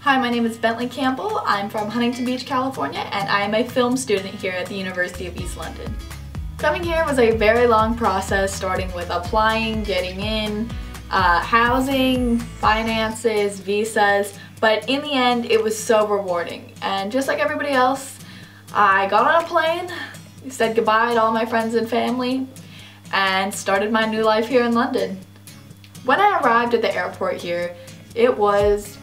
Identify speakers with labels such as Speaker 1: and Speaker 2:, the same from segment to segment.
Speaker 1: Hi, my name is Bentley Campbell. I'm from Huntington Beach, California, and I am a film student here at the University of East London. Coming here was a very long process, starting with applying, getting in, housing, finances, visas, but in the end it was so rewarding. And just like everybody else, I got on a plane, said goodbye to all my friends and family, and started my new life here in London. When I arrived at the airport here, it was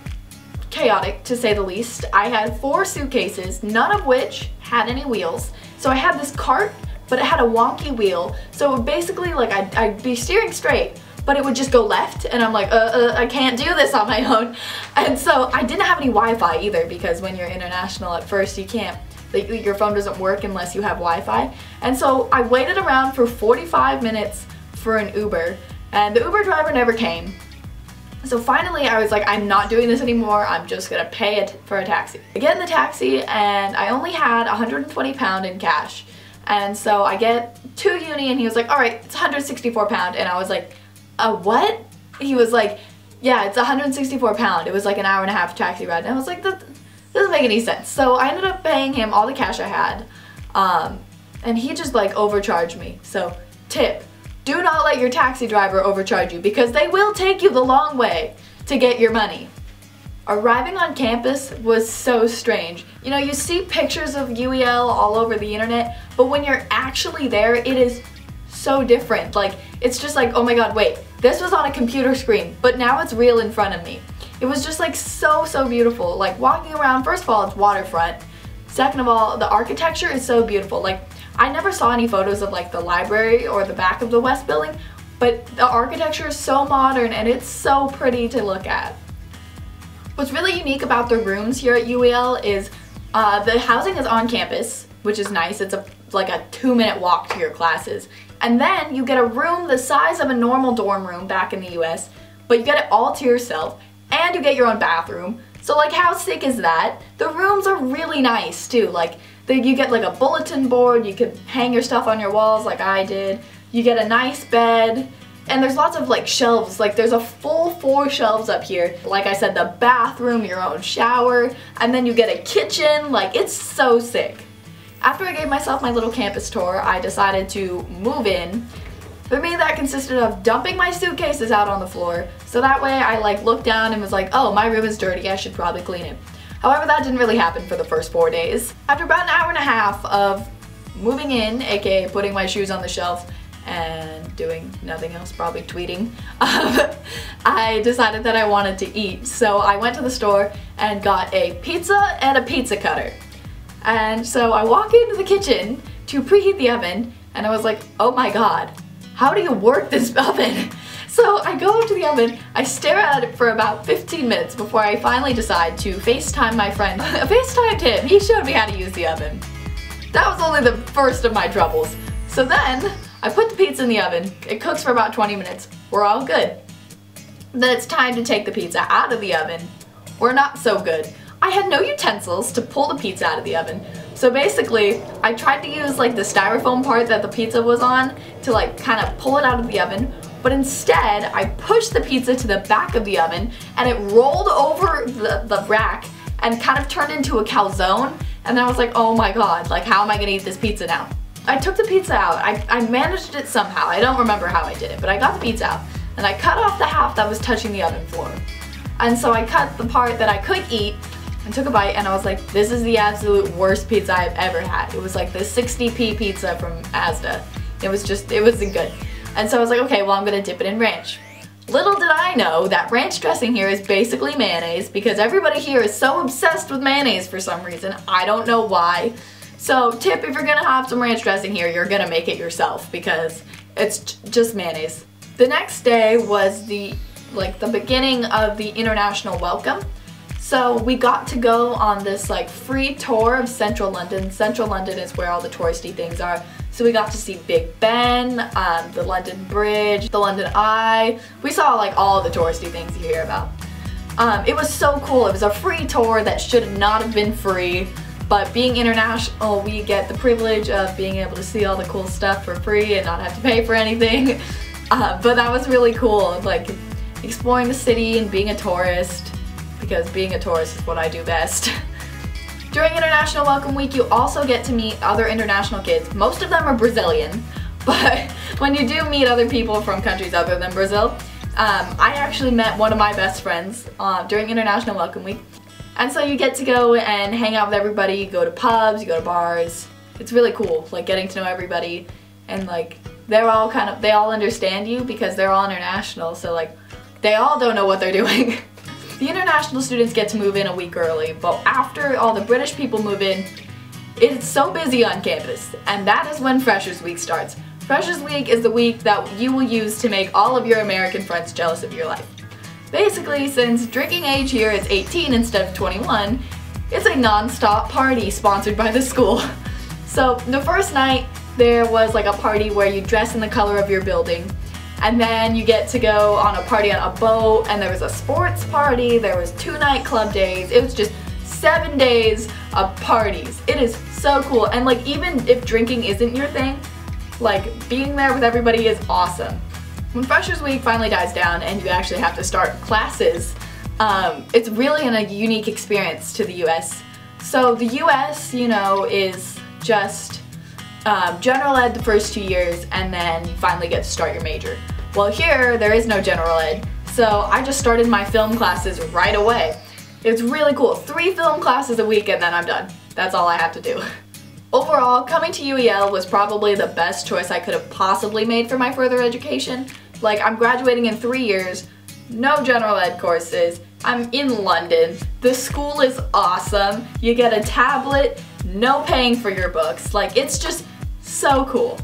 Speaker 1: chaotic, to say the least. I had 4 suitcases, none of which had any wheels. So I had this cart, but it had a wonky wheel. So basically, like, I'd be steering straight, but it would just go left, and I'm like, I can't do this on my own. And so I didn't have any Wi-Fi either, because when you're international at first, you can't, like, your phone doesn't work unless you have Wi-Fi. And so I waited around for 45 minutes for an Uber, and the Uber driver never came. So finally I was like, I'm not doing this anymore, I'm just gonna pay it for a taxi. I get in the taxi and I only had £120 in cash. And so I get to uni and he was like, alright, it's £164. And I was like, what? He was like, yeah, it's £164. It was like an hour and a half taxi ride. And I was like, that doesn't make any sense. So I ended up paying him all the cash I had. And he just like overcharged me. So tip. Do not let your taxi driver overcharge you, because they will take you the long way to get your money. Arriving on campus was so strange. You know, you see pictures of UEL all over the internet, but when you're actually there, it is so different. Like, it's just like, oh my god, wait, this was on a computer screen, but now it's real in front of me. It was just like so beautiful. Like, walking around, first of all, it's waterfront. Second of all, the architecture is so beautiful. Like, I never saw any photos of like the library or the back of the West building, but the architecture is so modern and it's so pretty to look at. What's really unique about the rooms here at UEL is the housing is on campus, which is nice. It's like a 2-minute walk to your classes. And then you get a room the size of a normal dorm room back in the US, but you get it all to yourself, and you get your own bathroom. So like, how sick is that? The rooms are really nice too. Like, you get like a bulletin board, you can hang your stuff on your walls like I did. You get a nice bed, and there's lots of like shelves. Like, there's a full 4 shelves up here. Like I said, the bathroom, your own shower, and then you get a kitchen. Like, it's so sick. After I gave myself my little campus tour, I decided to move in. For me, that consisted of dumping my suitcases out on the floor, so that way I like looked down and was like, oh, my room is dirty, I should probably clean it. However, that didn't really happen for the first 4 days. After about an hour and a half of moving in, aka putting my shoes on the shelf and doing nothing else, probably tweeting, I decided that I wanted to eat. So I went to the store and got a pizza and a pizza cutter. And so I walk into the kitchen to preheat the oven, and I was like, oh my god, how do you work this oven? So I go to the oven, I stare at it for about 15 minutes before I finally decide to FaceTime my friend. I FaceTimed him, he showed me how to use the oven. That was only the first of my troubles. So then, I put the pizza in the oven, it cooks for about 20 minutes, we're all good. Then it's time to take the pizza out of the oven. We're not so good. I had no utensils to pull the pizza out of the oven. So basically, I tried to use like the styrofoam part that the pizza was on to like kind of pull it out of the oven. But instead, I pushed the pizza to the back of the oven, and it rolled over the rack and kind of turned into a calzone. And then I was like, oh my god, like, how am I gonna eat this pizza now? I took the pizza out. I managed it somehow. I don't remember how I did it, but I got the pizza out, and I cut off the half that was touching the oven floor. And so I cut the part that I could eat and took a bite, and I was like, this is the absolute worst pizza I've ever had. It was like the 60p pizza from Asda. It wasn't good. And so I was like, okay, well, I'm gonna dip it in ranch. Little did I know that ranch dressing here is basically mayonnaise, because everybody here is so obsessed with mayonnaise for some reason. I don't know why. So tip, if you're gonna have some ranch dressing here, you're gonna make it yourself, because it's just mayonnaise. The next day was the beginning of the international welcome. So we got to go on this like free tour of central London. Central London is where all the touristy things are. So we got to see Big Ben, the London Bridge, the London Eye. We saw like all the touristy things you hear about. It was so cool. It was a free tour that should not have been free, but being international, we get the privilege of being able to see all the cool stuff for free and not have to pay for anything. But that was really cool, like exploring the city and being a tourist. because being a tourist is what I do best. During International Welcome Week, you also get to meet other international kids. Most of them are Brazilian, but when you do meet other people from countries other than Brazil, I actually met one of my best friends during International Welcome Week. And so you get to go and hang out with everybody, you go to pubs, you go to bars. It's really cool, like getting to know everybody, and like they all understand you because they're all international, so like they all don't know what they're doing. The international students get to move in a week early, but after all the British people move in, it's so busy on campus, and that is when Freshers Week starts. Freshers Week is the week that you will use to make all of your American friends jealous of your life. Basically, since drinking age here is 18 instead of 21, it's a non-stop party sponsored by the school. So the first night, there was like a party where you dress in the color of your building, and then you get to go on a party on a boat, and there was a sports party, there was 2 nightclub days. It was just 7 days of parties. It is so cool, and like even if drinking isn't your thing, like being there with everybody is awesome. When Freshers Week finally dies down and you actually have to start classes, it's really a unique experience to the US. So the US, you know, is just general ed the first 2 years, and then you finally get to start your major. Well, here there is no general ed, so I just started my film classes right away. It's really cool. 3 film classes a week and then I'm done. That's all I have to do. Overall, coming to UEL was probably the best choice I could have possibly made for my further education. Like, I'm graduating in 3 years, no general ed courses, I'm in London, the school is awesome, you get a tablet, no paying for your books. Like, it's just so cool.